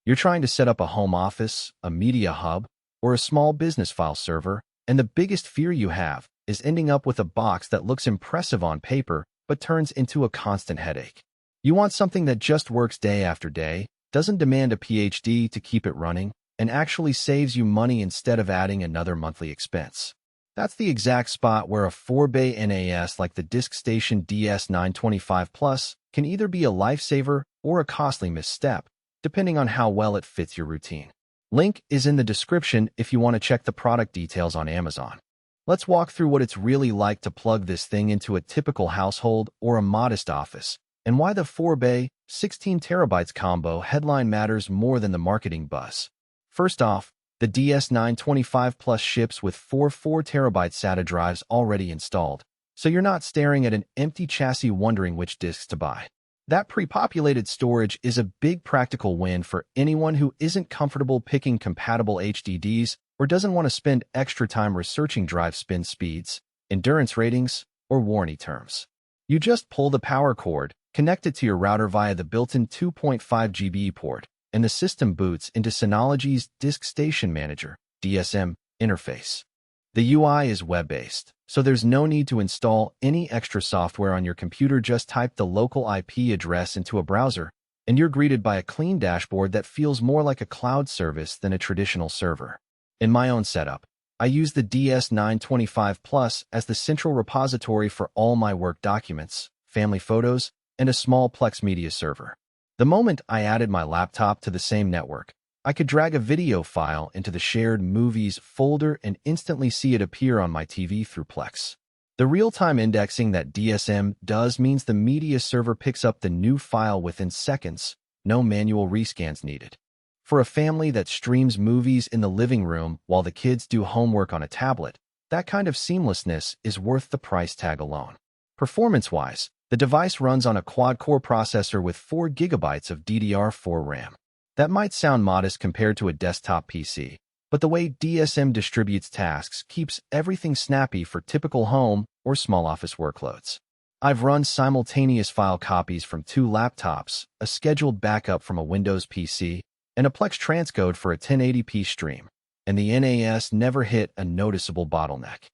You're trying to set up a home office, a media hub, or a small business file server, and the biggest fear you have is ending up with a box that looks impressive on paper but turns into a constant headache. You want something that just works day after day, doesn't demand a PhD to keep it running, and actually saves you money instead of adding another monthly expense. That's the exact spot where a 4-bay NAS like the DiskStation DS925 Plus can either be a lifesaver or a costly misstep, depending on how well it fits your routine. Link is in the description if you want to check the product details on Amazon. Let's walk through what it's really like to plug this thing into a typical household or a modest office, and why the 4-bay, 16 terabytes combo headline matters more than the marketing buzz. First off, the DS925 Plus ships with 4 terabyte SATA drives already installed, so you're not staring at an empty chassis wondering which disks to buy. That pre-populated storage is a big practical win for anyone who isn't comfortable picking compatible HDDs or doesn't want to spend extra time researching drive spin speeds, endurance ratings, or warranty terms. You just pull the power cord, connect it to your router via the built-in 2.5 GB port, and the system boots into Synology's DiskStation Manager (DSM) interface. The UI is web-based, so there's no need to install any extra software on your computer. Just type the local IP address into a browser, and you're greeted by a clean dashboard that feels more like a cloud service than a traditional server. In my own setup, I use the DS925 Plus as the central repository for all my work documents, family photos, and a small Plex media server. The moment I added my laptop to the same network, I could drag a video file into the shared movies folder and instantly see it appear on my TV through Plex. The real-time indexing that DSM does means the media server picks up the new file within seconds, no manual rescans needed. For a family that streams movies in the living room while the kids do homework on a tablet, that kind of seamlessness is worth the price tag alone. Performance-wise, the device runs on a quad-core processor with 4 GB of DDR4 RAM. That might sound modest compared to a desktop PC, but the way DSM distributes tasks keeps everything snappy for typical home or small office workloads. I've run simultaneous file copies from 2 laptops, a scheduled backup from a Windows PC, and a Plex transcode for a 1080p stream, and the NAS never hit a noticeable bottleneck.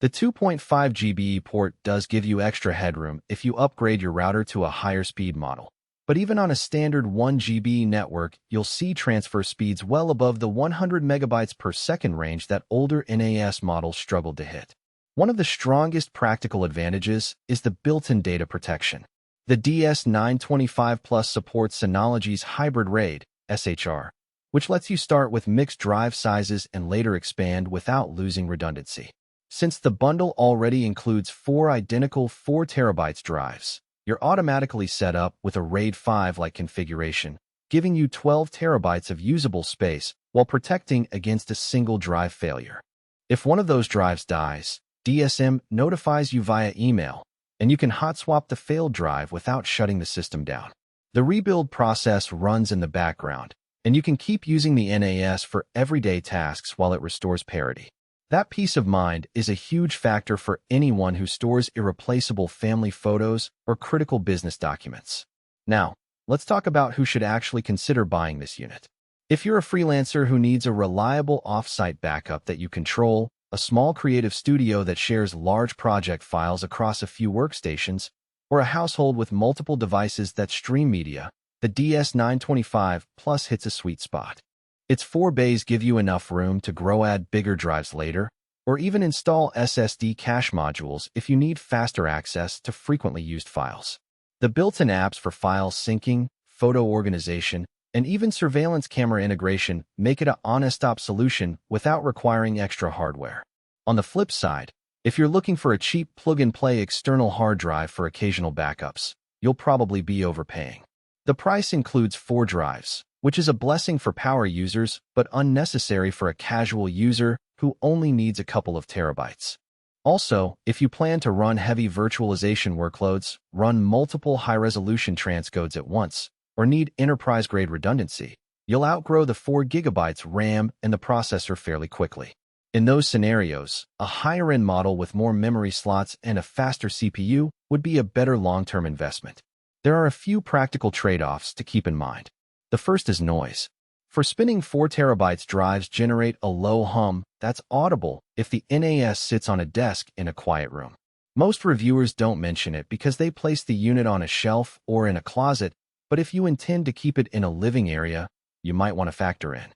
The 2.5 GB port does give you extra headroom if you upgrade your router to a higher speed model. But even on a standard 1 GB network, you'll see transfer speeds well above the 100 megabytes per second range that older NAS models struggled to hit. One of the strongest practical advantages is the built-in data protection. The DS925 Plus supports Synology's Hybrid RAID (SHR), which lets you start with mixed drive sizes and later expand without losing redundancy. Since the bundle already includes 4 identical 4 terabytes drives, you're automatically set up with a RAID 5-like configuration, giving you 12 terabytes of usable space while protecting against a single drive failure. If one of those drives dies, DSM notifies you via email, and you can hot swap the failed drive without shutting the system down. The rebuild process runs in the background, and you can keep using the NAS for everyday tasks while it restores parity. That peace of mind is a huge factor for anyone who stores irreplaceable family photos or critical business documents. Now, let's talk about who should actually consider buying this unit. If you're a freelancer who needs a reliable off-site backup that you control, a small creative studio that shares large project files across a few workstations, or a household with multiple devices that stream media, the DS925 Plus hits a sweet spot. Its 4 bays give you enough room to add bigger drives later, or even install SSD cache modules if you need faster access to frequently used files. The built-in apps for file syncing, photo organization, and even surveillance camera integration make it a honest-stop solution without requiring extra hardware. On the flip side, if you're looking for a cheap plug-and-play external hard drive for occasional backups, you'll probably be overpaying. The price includes 4 drives, which is a blessing for power users but unnecessary for a casual user who only needs a couple of terabytes. Also, if you plan to run heavy virtualization workloads, run multiple high-resolution transcodes at once, or need enterprise-grade redundancy, you'll outgrow the 4 GB RAM and the processor fairly quickly. In those scenarios, a higher-end model with more memory slots and a faster CPU would be a better long-term investment. There are a few practical trade-offs to keep in mind. The first is noise. For spinning 4 TB drives generate a low hum that's audible if the NAS sits on a desk in a quiet room. Most reviewers don't mention it because they place the unit on a shelf or in a closet, but if you intend to keep it in a living area, you might want to factor in